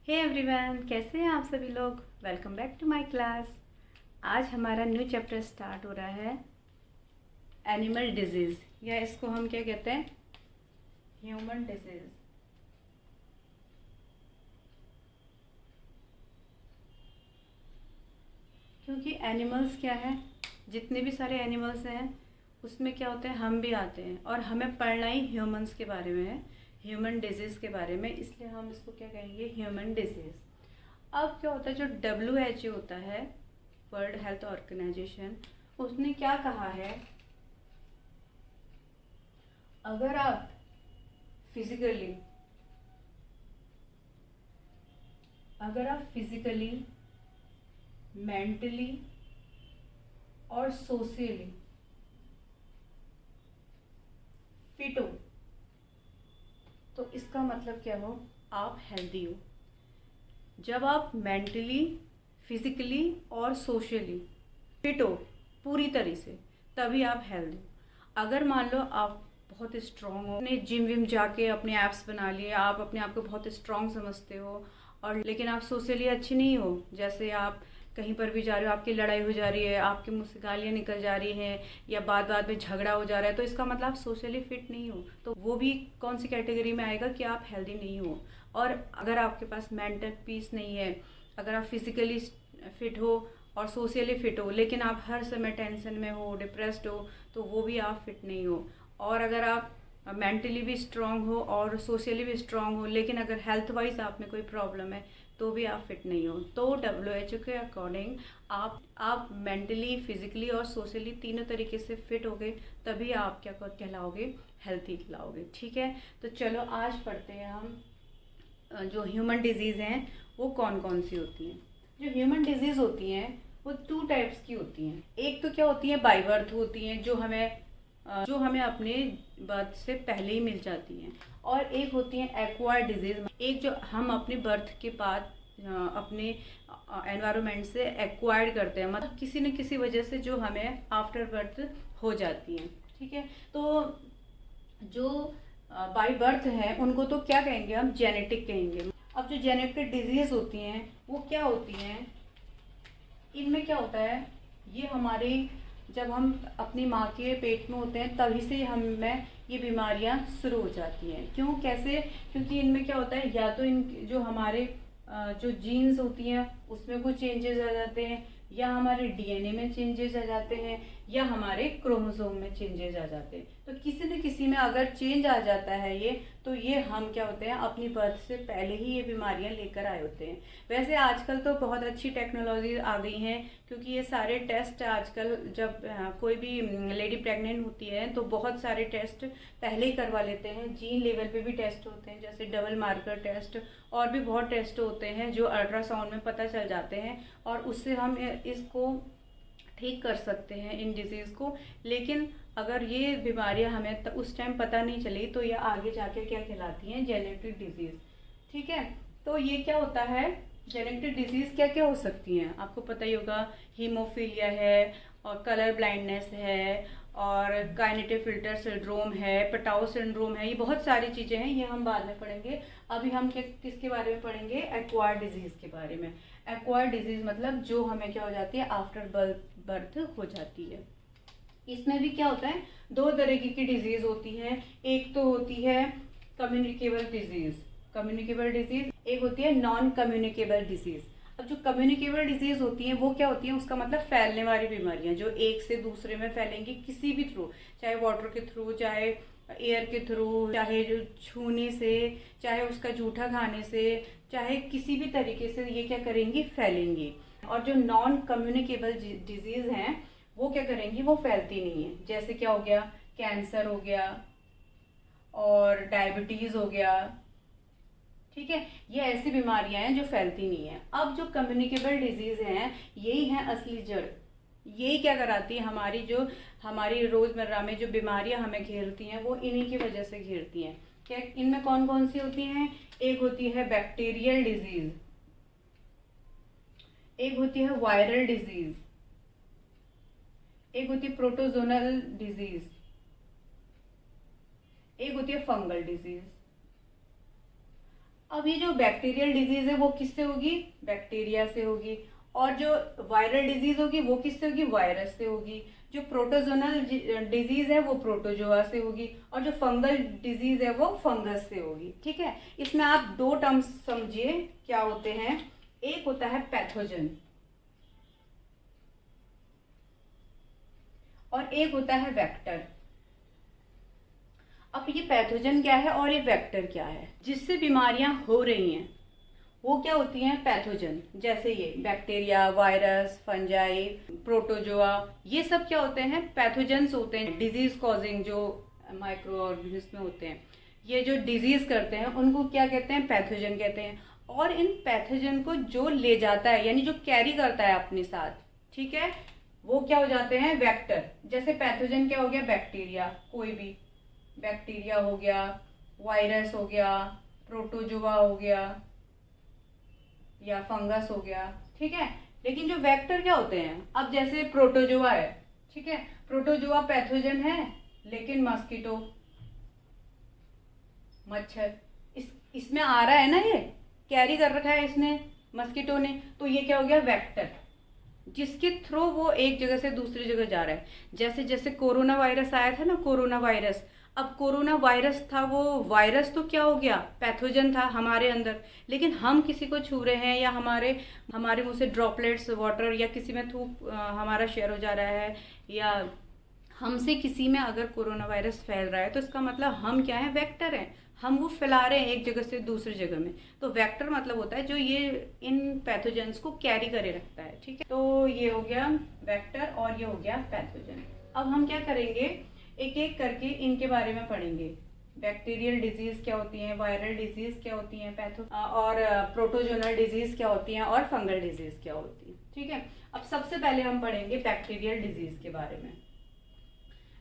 Hey everyone, कैसे हैं आप सभी लोग। Welcome back to my class. आज हमारा न्यू चैप्टर स्टार्ट हो रहा है एनिमल डिजीज़, या इसको हम क्या कहते हैं, ह्यूमन डिजीज़। क्योंकि एनिमल्स क्या है, जितने भी सारे एनिमल्स हैं उसमें क्या होते हैं, हम भी आते हैं और हमें पढ़ना ही ह्यूमंस के बारे में है, ह्यूमन डिजीज़ के बारे में, इसलिए हम इसको क्या कहेंगे, ह्यूमन डिजीज़। अब क्या होता है, जो WHO होता है, वर्ल्ड हेल्थ ऑर्गेनाइजेशन, उसने क्या कहा है, अगर आप फिजिकली मेंटली और सोशली फिट हो, तो इसका मतलब क्या हो, आप हेल्दी हो। जब आप मेंटली, फिजिकली और सोशली फिट हो पूरी तरह से, तभी आप हेल्दी हो। अगर मान लो आप बहुत स्ट्रांग हो, अपने जिम विम जाके अपने एप्स बना लिए, आप अपने आप को बहुत स्ट्रांग समझते हो, और लेकिन आप सोशली अच्छी नहीं हो, जैसे आप कहीं पर भी जा रहे हो, आपकी लड़ाई हो जा रही है, आपके मुंह से गालियाँ निकल जा रही हैं, या बात बात में झगड़ा हो जा रहा है, तो इसका मतलब आप सोशली फिट नहीं हो। तो वो भी कौन सी कैटेगरी में आएगा कि आप हेल्दी नहीं हो। और अगर आपके पास मेंटल पीस नहीं है, अगर आप फिजिकली फिट हो और सोशली फिट हो, लेकिन आप हर समय टेंशन में हो, डिप्रेस्ड हो, तो वो भी आप फिट नहीं हो। और अगर आप मेंटली भी स्ट्रांग हो और सोशली भी स्ट्रांग हो, लेकिन अगर हेल्थ वाइज आप में कोई प्रॉब्लम है, तो भी आप फिट नहीं हो। तो WHO के अकॉर्डिंग आप मेंटली, फिजिकली और सोशली तीनों तरीके से फिट हो गए, तभी आप क्या कहलाओगे, हेल्थी कहलाओगे। ठीक है, तो चलो आज पढ़ते हैं हम जो ह्यूमन डिजीज़ हैं वो कौन कौन सी होती हैं। जो ह्यूमन डिजीज़ होती हैं वो 2 टाइप्स की होती हैं। एक तो क्या होती है, बाय बर्थ होती हैं, जो हमें अपने बर्थ से पहले ही मिल जाती हैं, और एक होती है एक्वायर्ड डिजीज़, एक जो हम अपने बर्थ के बाद अपने एनवायरनमेंट से एक्वायर्ड करते हैं, मतलब किसी न किसी वजह से जो हमें आफ्टर बर्थ हो जाती हैं। ठीक है, तो जो बाय बर्थ है उनको तो क्या कहेंगे, हम जेनेटिक कहेंगे। अब जो जेनेटिक डिजीज होती हैं वो क्या होती हैं, इनमें क्या होता है, ये हमारे जब हम अपनी माँ के पेट में होते हैं तभी से हमें ये बीमारियां शुरू हो जाती हैं। क्यों, कैसे, क्योंकि इनमें क्या होता है, या तो इन जो हमारे जो जीन्स होती हैं उसमें कुछ चेंजेस आ जाते हैं, या हमारे DNA में चेंजेस आ जाते हैं, या हमारे क्रोमोसोम में चेंजेस आ जाते हैं। तो किसी न किसी में अगर चेंज आ जाता है ये, तो ये हम क्या होते हैं, अपनी बर्थ से पहले ही ये बीमारियां लेकर आए होते हैं। वैसे आजकल तो बहुत अच्छी टेक्नोलॉजी आ गई हैं, क्योंकि ये सारे टेस्ट आजकल, जब कोई भी लेडी प्रेग्नेंट होती है तो बहुत सारे टेस्ट पहले ही करवा लेते हैं। जीन लेवल पे भी टेस्ट होते हैं, जैसे डबल मार्कर टेस्ट, और भी बहुत टेस्ट होते हैं जो अल्ट्रासाउंड में पता चल जाते हैं, और उससे हम इसको ठीक कर सकते हैं, इन डिजीज़ को। लेकिन अगर ये बीमारियां हमें उस टाइम पता नहीं चली, तो ये आगे जाके क्या कहलाती हैं, जेनेटिक डिजीज़। ठीक है, तो ये क्या होता है, जेनेटिक डिजीज़ क्या क्या हो सकती हैं, आपको पता ही होगा। हीमोफीलिया है, और कलर ब्लाइंडनेस है, और काइनेटोफिल्टर सिंड्रोम है, पटाओ सिंड्रोम है, ये बहुत सारी चीज़ें हैं, ये हम बाद में पढ़ेंगे। अभी हम किसके बारे में पढ़ेंगे, एक्वायर्ड डिजीज़ के बारे में। एक्वायर्ड डिजीज़ मतलब जो हमें क्या हो जाती है, आफ्टर बर्थ हो जाती है। इसमें भी क्या होता है, 2 तरीके की डिजीज होती है। एक तो होती है कम्युनिकेबल डिजीज, एक होती है नॉन कम्युनिकेबल डिजीज। अब जो कम्युनिकेबल डिजीज होती है वो क्या होती है, उसका मतलब फैलने वाली बीमारियां जो एक से दूसरे में फैलेंगी किसी भी थ्रू, चाहे वाटर के थ्रू, चाहे एयर के थ्रू, चाहे जो छूने से, चाहे उसका जूठा खाने से, चाहे किसी भी तरीके से ये क्या करेंगी, फैलेंगी। और जो नॉन कम्युनिकेबल डिजीज हैं वो क्या करेंगी, वो फैलती नहीं है। जैसे क्या हो गया, कैंसर हो गया और डायबिटीज हो गया। ठीक है, ये ऐसी बीमारियां हैं जो फैलती नहीं है। अब जो कम्युनिकेबल डिजीज हैं, यही है असली जड़। यही क्या कराती है, हमारी रोजमर्रा में जो बीमारियां हमें घेरती हैं वो इन्हीं की वजह से घेरती हैं। क्या इनमें कौन कौन सी होती हैं, एक होती है बैक्टीरियल डिजीज, एक होती है वायरल डिजीज, एक होती है प्रोटोजोनल डिजीज, एक होती है फंगल डिजीज। अब ये जो बैक्टीरियल डिजीज है वो किससे होगी? बैक्टीरिया से होगी। और जो वायरल डिजीज होगी वो किससे होगी? वायरस से होगी। जो प्रोटोजोनल डिजीज है वो प्रोटोजोआ से होगी, और जो फंगल डिजीज है वो फंगस से होगी। ठीक है, इसमें आप दो टर्म्स समझिए क्या होते हैं। एक होता है पैथोजन और एक होता है वेक्टर। अब ये पैथोजन क्या है और ये वेक्टर क्या है? जिससे बीमारियां हो रही हैं वो क्या होती हैं? पैथोजन। जैसे ये बैक्टीरिया, वायरस, फंजाई, प्रोटोजोआ, ये सब क्या होते हैं? पैथोजेंस होते हैं। डिजीज कॉजिंग जो माइक्रो ऑर्गेनिज्म होते हैं, ये जो डिजीज करते हैं उनको क्या कहते हैं? पैथोजन कहते हैं। और इन पैथोजन को जो ले जाता है, यानी जो कैरी करता है अपने साथ, ठीक है, वो क्या हो जाते हैं? वेक्टर। जैसे पैथोजन क्या हो गया? बैक्टीरिया, कोई भी बैक्टीरिया हो गया, वायरस हो गया, प्रोटोजोआ हो गया या फंगस हो गया। ठीक है, लेकिन जो वेक्टर क्या होते हैं? अब जैसे प्रोटोजोआ है, ठीक है, प्रोटोजोआ पैथोजन है, लेकिन मस्कीटो, मच्छर, इसमें आ रहा है ना, ये कैरी कर रखा है इसने, मस्कीटो ने, तो ये क्या हो गया? वेक्टर, जिसके थ्रू वो एक जगह से दूसरी जगह जा रहा है। जैसे जैसे कोरोना वायरस आया था ना, कोरोना वायरस, अब कोरोना वायरस था, वो वायरस तो क्या हो गया? पैथोजन था हमारे अंदर, लेकिन हम किसी को छू रहे हैं या हमारे मुंह से ड्रॉपलेट्स वाटर या किसी में थूक हमारा शेयर हो जा रहा है, या हमसे किसी में अगर कोरोना वायरस फैल रहा है, तो इसका मतलब हम क्या है? वेक्टर हैं। हम वो फैला रहे हैं एक जगह से दूसरी जगह में। तो वेक्टर मतलब होता है जो ये इन पैथोजेंस को कैरी करे रखता है। ठीक है, तो ये हो गया वेक्टर और ये हो गया पैथोजन। अब हम क्या करेंगे? एक एक करके इनके बारे में पढ़ेंगे। बैक्टीरियल डिजीज क्या होती हैं, वायरल डिजीज क्या होती हैं, और प्रोटोजोनल डिजीज क्या होती हैं, और फंगल डिजीज क्या होती है। ठीक है, अब सबसे पहले हम पढ़ेंगे बैक्टीरियल डिजीज के बारे में।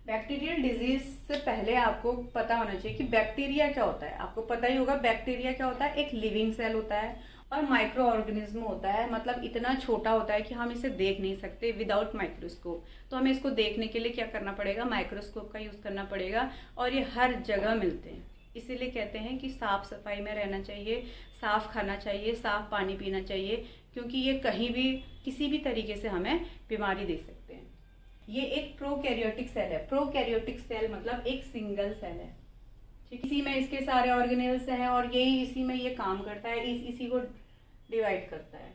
बैक्टीरियल डिजीज से पहले आपको पता होना चाहिए कि बैक्टीरिया क्या होता है। आपको पता ही होगा बैक्टीरिया क्या होता है? एक लिविंग सेल होता है और माइक्रो ऑर्गेनिज्म होता है, मतलब इतना छोटा होता है कि हम इसे देख नहीं सकते विदाउट माइक्रोस्कोप। तो हमें इसको देखने के लिए क्या करना पड़ेगा? माइक्रोस्कोप का यूज करना पड़ेगा, और ये हर जगह मिलते हैं। इसीलिए कहते हैं कि साफ सफाई में रहना चाहिए, साफ खाना चाहिए, साफ पानी पीना चाहिए, क्योंकि ये कहीं भी किसी भी तरीके से हमें बीमारी दे सकते हैं। ये एक प्रोकैरियोटिक सेल है। प्रोकैरियोटिक सेल मतलब एक सिंगल सेल है। ठीक, इसी में इसके सारे ऑर्गेनेल्स हैं और यही इसी में ये काम करता है, इसी को डिवाइड करता है।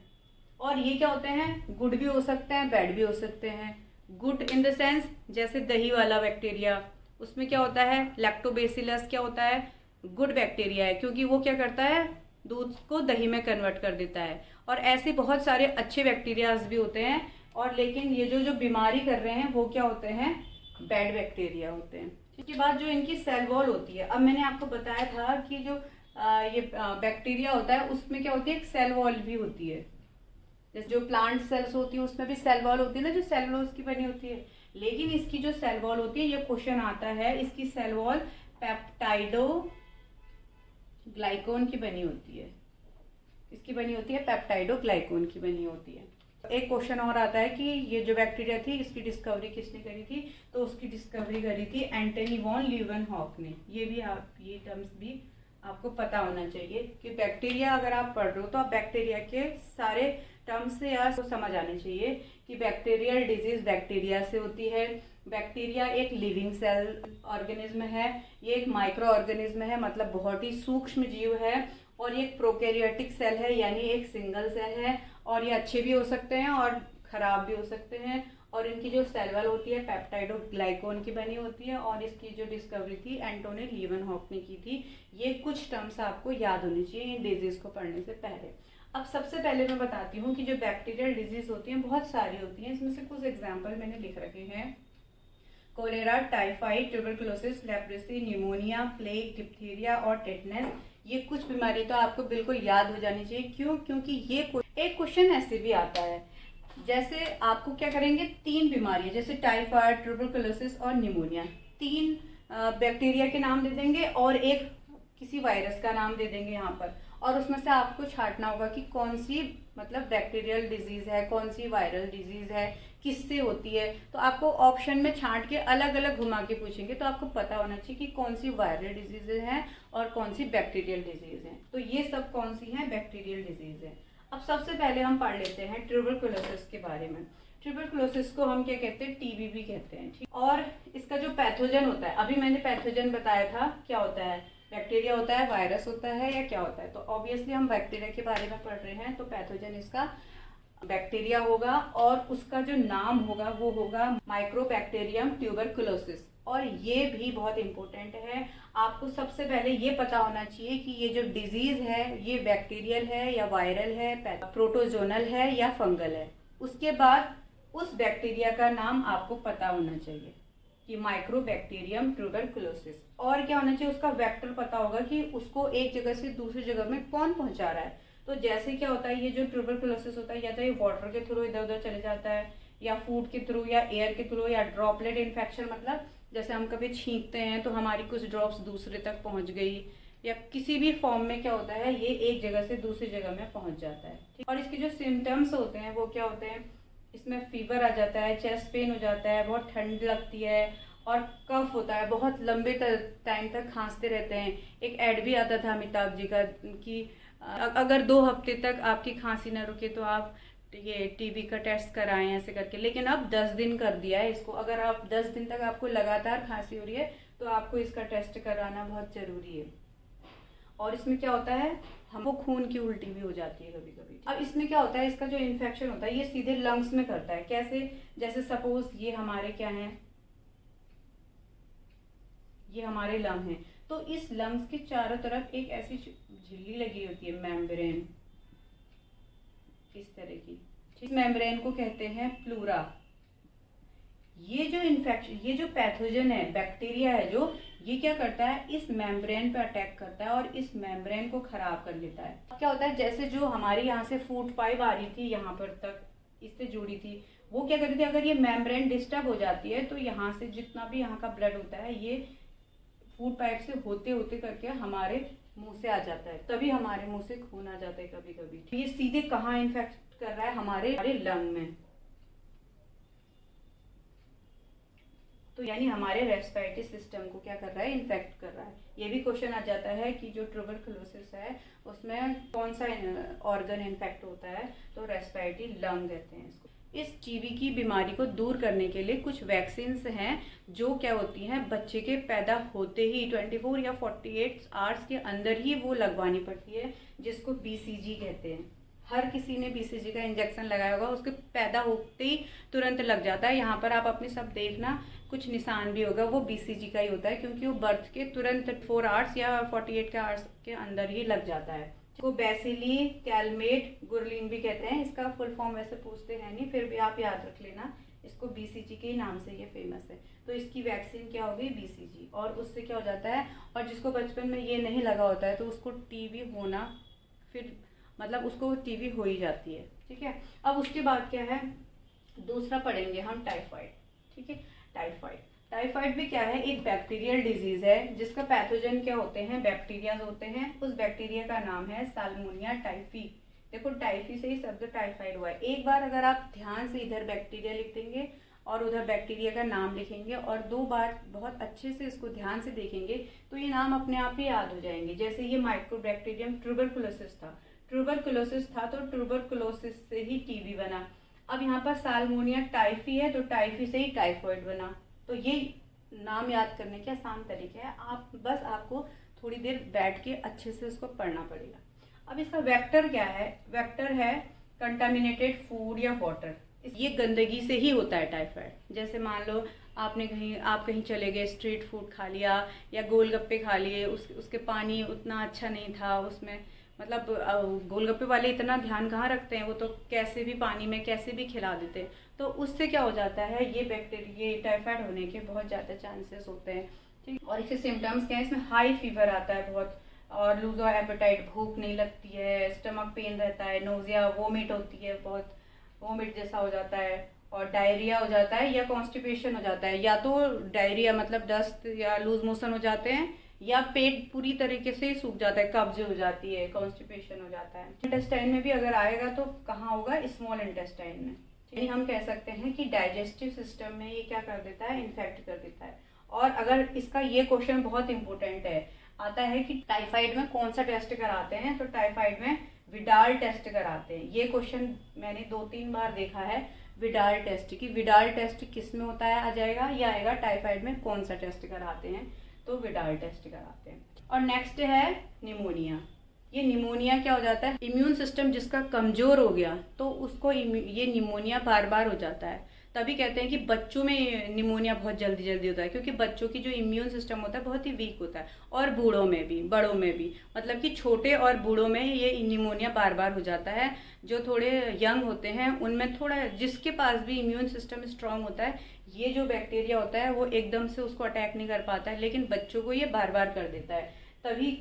और ये क्या होते हैं? गुड भी हो सकते हैं, बैड भी हो सकते हैं। गुड इन द सेंस जैसे दही वाला बैक्टीरिया, उसमें क्या होता है? लैक्टोबैसिलस क्या होता है? गुड बैक्टीरिया है, क्योंकि वो क्या करता है? दूध को दही में कन्वर्ट कर देता है। और ऐसे बहुत सारे अच्छे बैक्टीरियाज भी होते हैं, और लेकिन ये जो बीमारी कर रहे हैं वो क्या होते हैं? बैड बैक्टीरिया होते हैं। इसके बाद जो इनकी सेल वॉल होती है, अब मैंने आपको बताया था कि जो ये बैक्टीरिया होता है उसमें क्या होती है? एक सेल वॉल भी होती है। जैसे जो प्लांट सेल्स होती है उसमें भी सेल वॉल होती है ना, जो सेलुलोज की बनी होती है। लेकिन इसकी जो सेल वॉल होती है, ये क्वेश्चन आता है, इसकी सेल वॉल पेप्टाइडो ग्लाइकोन की बनी होती है। इसकी बनी होती है पेप्टाइडो ग्लाइकोन की बनी होती है। एक क्वेश्चन और आता है कि ये जो बैक्टीरिया थी इसकी डिस्कवरी किसने करी थी? तो उसकी डिस्कवरी करी थी एंटनी वॉन लीवनहॉक ने। ये भी ये टर्म्स भी आपको पता होना चाहिए कि बैक्टीरिया अगर आप पढ़ रहे हो तो आप बैक्टीरिया के सारे टर्म्स से या समझ आने चाहिए कि बैक्टीरियल डिजीज बैक्टीरिया से होती है। बैक्टीरिया एक लिविंग सेल ऑर्गेनिज्म है, ये एक माइक्रो ऑर्गेनिज्म है, मतलब बहुत ही सूक्ष्म जीव है, और ये एक प्रोकैरियोटिक सेल है, यानी एक सिंगल सेल है। और ये अच्छे भी हो सकते हैं और खराब भी हो सकते हैं। और इनकी जो सेल वॉल होती है पेप्टाइडो ग्लाइकोन की बनी होती है, और इसकी जो डिस्कवरी थी एंटोनी लीवनहॉक ने की थी। ये कुछ टर्म्स आपको याद होनी चाहिए इन डिजीज को पढ़ने से पहले। अब सबसे पहले मैं बताती हूँ कि जो बैक्टीरियल डिजीज होती हैं बहुत सारी होती हैं, इसमें से कुछ एग्जाम्पल मैंने लिख रखे हैं। Cholera, typhoid, tuberculosis, leprosy, pneumonia, plague, diphtheria और टेटनस। ये कुछ बीमारी तो आपको बिल्कुल याद हो जानी चाहिए। क्यों? क्योंकि ये एक क्वेश्चन ऐसे भी आता है, जैसे आपको क्या करेंगे? 3 बीमारियां जैसे टाइफाइड, ट्यूबरकुलोसिस और न्यूमोनिया, 3 बैक्टीरिया के नाम दे देंगे और एक किसी वायरस का नाम दे देंगे यहाँ पर, और उसमें से आपको छांटना होगा कि कौन सी मतलब बैक्टीरियल डिजीज है, कौन सी वायरल डिजीज है, किससे होती है। तो आपको ऑप्शन में छांट के अलग अलग घुमा के पूछेंगे, तो आपको पता होना चाहिए कि कौन सी वायरल डिजीज है और कौन सी बैक्टीरियल डिजीज है। तो ये सब कौन सी है, बैक्टीरियल डिजीज है। अब सबसे पहले हम पढ़ लेते हैं ट्यूबरकुलोसिस के बारे में। ट्यूबरकुलोसिस को हम क्या कहते हैं, टीबी भी कहते हैं, ठीक। और इसका जो पैथोजन होता है, अभी मैंने पैथोजन बताया था, क्या होता है, बैक्टीरिया होता है, वायरस होता है, या क्या होता है। तो ऑब्वियसली हम बैक्टीरिया के बारे में पढ़ रहे हैं, तो पैथोजन इसका बैक्टीरिया होगा और उसका जो नाम होगा वो होगा माइक्रोबैक्टीरियम ट्यूबरकुलोसिस। और ये भी बहुत इंपॉर्टेंट है, आपको सबसे पहले ये पता होना चाहिए कि ये जो डिजीज है ये बैक्टीरियल है या वायरल है, प्रोटोजोनल है या फंगल है। उसके बाद उस बैक्टीरिया का नाम आपको पता होना चाहिए कि माइक्रोबैक्टीरियम ट्यूबरकुलोसिस। और क्या होना चाहिए, उसका वेक्टर पता होगा कि उसको एक जगह से दूसरी जगह में कौन पहुंचा रहा है। तो जैसे क्या होता है, ये जो ट्यूबरकुलोसिस होता है या तो ये वाटर के थ्रू इधर उधर चले जाता है, या फूड के थ्रू, या एयर के थ्रू, या ड्रॉपलेट इन्फेक्शन, मतलब जैसे हम कभी छींकते हैं तो हमारी कुछ ड्रॉप्स दूसरे तक पहुंच गई, या किसी भी फॉर्म में क्या होता है, ये एक जगह से दूसरी जगह में पहुंच जाता है। और इसके जो सिम्टम्स होते हैं वो क्या होते हैं, इसमें फीवर आ जाता है, चेस्ट पेन हो जाता है, बहुत ठंड लगती है, और कफ होता है, बहुत लंबे टाइम तक खांसते रहते हैं। एक ऐड भी आता था अमिताभ जी का कि अगर 2 हफ्ते तक आपकी खांसी ना रुके तो आप ये टीबी का टेस्ट कराएं, ऐसे करके। लेकिन अब 10 दिन कर दिया है इसको। अगर आप 10 दिन तक आपको लगातार खांसी हो रही है तो आपको इसका टेस्ट कराना बहुत जरूरी है। और इसमें क्या होता है, हमको खून की उल्टी भी हो जाती है कभी कभी। अब इसमें क्या होता है, इसका जो इन्फेक्शन होता है ये सीधे लंग्स में करता है। कैसे, जैसे सपोज ये हमारे क्या है, ये हमारे लंग हैं, तो इस लंग्स के चारों तरफ एक ऐसी झिल्ली लगी होती है, मेम्ब्रेन, इस तरह की। इस मेम्ब्रेन को कहते हैं प्लूरा। ये जो इन्फेक्शन, ये जो पैथोजन है, बैक्टीरिया है जो, ये क्या करता है, इस मेम्ब्रेन पे अटैक करता है और इस मेम्ब्रेन को खराब कर देता है। क्या होता है, जैसे जो हमारी यहाँ से फूड पाइप आ रही थी, यहाँ पर तक इससे जुड़ी थी, वो क्या करती थी, अगर ये मेम्ब्रेन डिस्टर्ब हो जाती है तो यहाँ से जितना भी यहाँ का ब्लड होता है ये फूड पाइप से होते होते करके हमारे मुंह से आ जाता है, तभी हमारे मुंह से खून आ जाता है कभी कभी। ये सीधे कहाँ इन्फेक्ट कर रहा है, हमारे लंग में। तो यानी हमारे रेस्पिरेटरी सिस्टम को क्या कर रहा है, इन्फेक्ट कर रहा है। ये भी क्वेश्चन आ जाता है कि जो ट्यूबरकुलोसिस है उसमें कौन सा ऑर्गन इन्फेक्ट होता है, तो रेस्पिरेटरी लंग कहते हैं इसको। इस टीबी की बीमारी को दूर करने के लिए कुछ वैक्सीन्स हैं जो क्या होती हैं, बच्चे के पैदा होते ही 24 या 48 आवर्स के अंदर ही वो लगवानी पड़ती है, जिसको बीसीजी कहते हैं। हर किसी ने बीसीजी का इंजेक्शन लगाया होगा, उसके पैदा होते ही तुरंत लग जाता है। यहाँ पर आप अपने सब देखना, कुछ निशान भी होगा, वो बीसीजी का ही होता है, क्योंकि वो बर्थ के तुरंत 4 आवर्स या 48 के आवर्स के अंदर ही लग जाता है। को बैसिली कैलमेट गुरलिन भी कहते हैं। इसका फुल फॉर्म वैसे पूछते हैं नहीं, फिर भी आप याद रख लेना, इसको बीसीजी के ही नाम से ये फेमस है। तो इसकी वैक्सीन क्या होगी, बीसीजी। और उससे क्या हो जाता है, और जिसको बचपन में ये नहीं लगा होता है तो उसको टीबी होना, फिर मतलब उसको टीबी हो ही जाती है, ठीक है। अब उसके बाद क्या है, दूसरा पढ़ेंगे हम टाइफाइड, ठीक है। टाइफाइड भी क्या है, एक बैक्टीरियल डिजीज है जिसका पैथोजन क्या होते हैं, बैक्टीरिया होते हैं। उस बैक्टीरिया का नाम है साल्मोनिया टाइफी। देखो टाइफी से ही शब्द टाइफाइड हुआ है। एक बार अगर आप ध्यान से इधर बैक्टीरिया लिख देंगे और उधर बैक्टीरिया का नाम लिखेंगे और 2 बार बहुत अच्छे से इसको ध्यान से देखेंगे तो ये नाम अपने आप ही याद हो जाएंगे। जैसे ये माइक्रोबैक्टीरियम ट्यूबरकुलोसिस था, तो ट्यूबरकुलोसिस से ही टीबी बना। अब यहाँ पर साल्मोनिया टाइफी है तो टाइफी से ही टाइफाइड बना। तो ये नाम याद करने के आसान तरीके हैं, आपको थोड़ी देर बैठ के अच्छे से उसको पढ़ना पड़ेगा। अब इसका वेक्टर क्या है, वेक्टर है कंटामिनेटेड फूड या वाटर। ये गंदगी से ही होता है टाइफाइड। जैसे मान लो आप कहीं चले गए, स्ट्रीट फूड खा लिया या गोलगप्पे खा लिए, उसके पानी उतना अच्छा नहीं था, उसमें मतलब गोलगप्पे वाले इतना ध्यान कहाँ रखते हैं, वो तो कैसे भी पानी में कैसे भी खिला देते हैं। तो उससे क्या हो जाता है, ये बैक्टीरिया, ये टाइफाइड होने के बहुत ज़्यादा चांसेस होते हैं, ठीक। और इसके सिम्टम्स क्या है, इसमें हाई फीवर आता है बहुत, और लूज ऑफ एपेटाइट, भूख नहीं लगती है, स्टमक पेन रहता है, नोजिया, वोमिट होती है, बहुत वोमिट जैसा हो जाता है, और डायरिया हो जाता है या कॉन्स्टिपेशन हो जाता है। या तो डायरिया मतलब दस्त या लूज मोशन हो जाते हैं, या पेट पूरी तरीके से सूख जाता है, कब्ज हो जाती है, कॉन्स्टिपेशन हो जाता है। इंटेस्टाइन में भी अगर आएगा तो कहाँ होगा, स्मॉल इंटेस्टाइन में। यानी हम कह सकते हैं कि डाइजेस्टिव सिस्टम में ये क्या कर देता है, इन्फेक्ट कर देता है। और अगर इसका ये क्वेश्चन बहुत इंपॉर्टेंट है, आता है कि टाइफाइड में कौन सा टेस्ट कराते हैं, तो टाइफाइड में विडाल टेस्ट कराते हैं। ये क्वेश्चन मैंने 2-3 बार देखा है, विडाल टेस्ट की। विडाल टेस्ट किस में होता है, आ जाएगा, ये आएगा टाइफाइड में कौन सा टेस्ट कराते हैं, तो विडाल टेस्ट कराते हैं। और नेक्स्ट है निमोनिया। ये निमोनिया क्या हो जाता है, इम्यून सिस्टम जिसका कमजोर हो गया तो उसको ये निमोनिया बार बार हो जाता है। तभी कहते हैं कि बच्चों में निमोनिया बहुत जल्दी जल्दी होता है, क्योंकि बच्चों की जो इम्यून सिस्टम होता है बहुत ही वीक होता है। और बूढ़ों में भी, बड़ों में भी, मतलब कि छोटे और बूढ़ों में ये निमोनिया बार बार हो जाता है। जो थोड़े यंग होते हैं उनमें थोड़ा, जिसके पास भी इम्यून सिस्टम स्ट्रांग होता है, ये जो बैक्टीरिया होता है वो एकदम से उसको अटैक नहीं कर पाता है, लेकिन बच्चों को ये बार बार कर देता है तभी।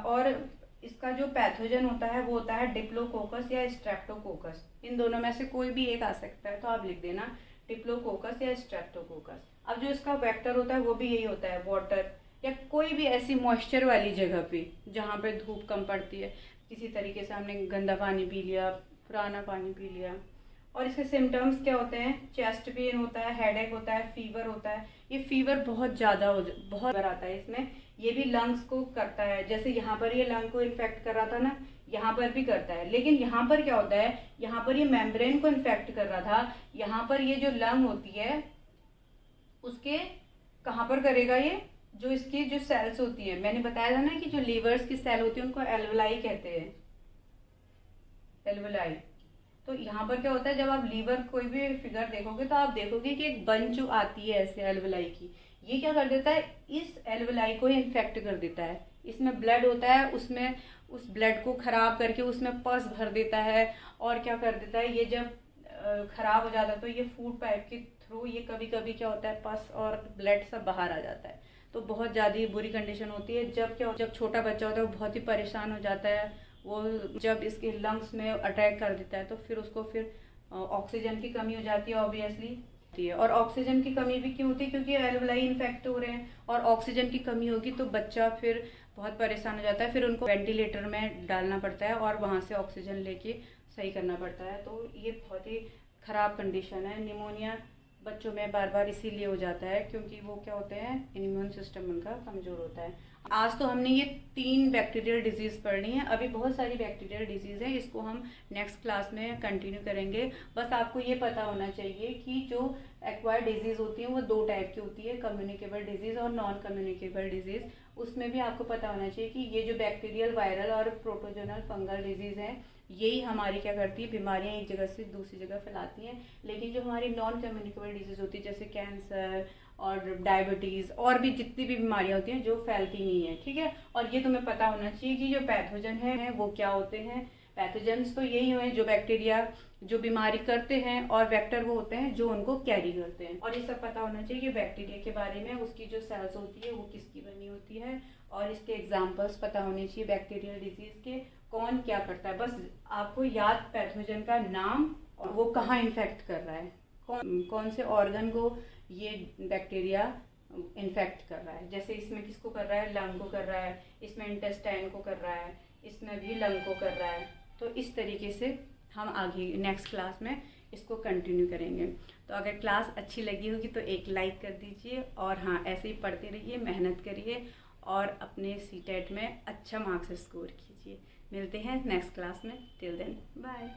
और इसका जो पैथोजन होता है वो होता है डिप्लोकोकस या स्ट्रेप्टोकोकस। इन दोनों में से कोई भी एक आ सकता है, तो आप लिख देना डिप्लोकोकस या स्ट्रेप्टोकोकस। अब जो इसका वेक्टर होता है वो भी यही होता है, वाटर या कोई भी ऐसी मॉइस्चर वाली जगह पे जहाँ पे धूप कम पड़ती है। किसी तरीके से हमने गंदा पानी पी लिया, पुराना पानी पी लिया। और इसके सिम्टम्स क्या होते हैं, चेस्ट पेन होता है, हेडेक होता है, फीवर होता है। ये फीवर बहुत ज़्यादा बहुत आता है इसमें। ये भी लंग्स को करता है, जैसे यहाँ पर ये लंग को इन्फेक्ट कर रहा था ना, यहाँ पर भी करता है। लेकिन यहाँ पर क्या होता है, यहाँ पर ये मेम्ब्रेन को इन्फेक्ट कर रहा था, यहाँ पर ये जो लंग होती है उसके कहाँ पर करेगा, ये जो इसकी जो सेल्स होती है, मैंने बताया था ना कि जो लीवर्स की सेल होती है उनको एल्वलाई कहते हैं, एल्वलाई। तो यहाँ पर क्या होता है, जब आप लीवर कोई भी फिगर देखोगे तो आप देखोगे कि एक बंच जो आती है ऐसे एल्वलाई की, ये क्या कर देता है, इस एल्वलाई को इन्फेक्ट कर देता है। इसमें ब्लड होता है, उसमें उस ब्लड को खराब करके उसमें पस भर देता है। और क्या कर देता है, ये जब खराब हो जाता है तो ये फूड पाइप के थ्रू ये कभी कभी क्या होता है, पस और ब्लड सब बाहर आ जाता है। तो बहुत ज़्यादा बुरी कंडीशन होती है। जब छोटा बच्चा होता है वो बहुत ही परेशान हो जाता है। वो जब इसके लंग्स में अटैक कर देता है तो फिर उसको फिर ऑक्सीजन की कमी हो जाती है, ऑब्वियसली। और ऑक्सीजन की कमी भी क्यों होती है, क्योंकि एल्वलाई इन्फेक्ट हो रहे हैं और ऑक्सीजन की कमी होगी तो बच्चा फिर बहुत परेशान हो जाता है। फिर उनको वेंटिलेटर में डालना पड़ता है और वहाँ से ऑक्सीजन लेके सही करना पड़ता है। तो ये बहुत ही ख़राब कंडीशन है। निमोनिया बच्चों में बार बार इसीलिए हो जाता है क्योंकि वो क्या होते हैं, इम्यून सिस्टम उनका कमज़ोर होता है। आज तो हमने ये 3 बैक्टीरियल डिजीज़ पढ़नी है, अभी बहुत सारी बैक्टीरियल डिजीज़ है, इसको हम नेक्स्ट क्लास में कंटिन्यू करेंगे। बस आपको ये पता होना चाहिए कि जो एक्वायर्ड डिजीज़ होती हैं वो 2 टाइप की होती है, कम्युनिकेबल डिजीज़ और नॉन कम्युनिकेबल डिजीज़। उसमें भी आपको पता होना चाहिए कि ये जो बैक्टीरियल, वायरल और प्रोटोजोनल फंगल डिजीज़ हैं, यही हमारी क्या करती है, बीमारियां एक जगह से दूसरी जगह फैलाती हैं। लेकिन जो हमारी नॉन कम्युनिकेबल डिजीज़ होती है, जैसे कैंसर और डायबिटीज़ और भी जितनी भी बीमारियां होती हैं, जो फैलती नहीं है, ठीक है। और ये तुम्हें पता होना चाहिए कि जो पैथोजन है वो क्या होते हैं। पैथोजेंस तो यही हुए जो बैक्टीरिया जो बीमारी करते हैं, और वेक्टर वो होते हैं जो उनको कैरी करते हैं। और ये सब पता होना चाहिए कि बैक्टीरिया के बारे में, उसकी जो सेल्स होती है वो किसकी बनी होती है, और इसके एग्जाम्पल्स पता होने चाहिए बैक्टीरियल डिजीज़ के, कौन क्या करता है। बस आपको याद पैथोजन का नाम और वो कहाँ इन्फेक्ट कर रहा है, कौन से ऑर्गन को ये बैक्टीरिया इन्फेक्ट कर रहा है। जैसे इसमें किसको कर रहा है, लंग को कर रहा है, इसमें इंटेस्टाइन को कर रहा है, इसमें भी लंग को कर रहा है। तो इस तरीके से हम आगे नेक्स्ट क्लास में इसको कंटिन्यू करेंगे। तो अगर क्लास अच्छी लगी होगी तो एक लाइक कर दीजिए, और हाँ, ऐसे ही पढ़ते रहिए, मेहनत करिए और अपने सीटेट में अच्छा मार्क्स स्कोर कीजिए। मिलते हैं नेक्स्ट क्लास में। Till then bye.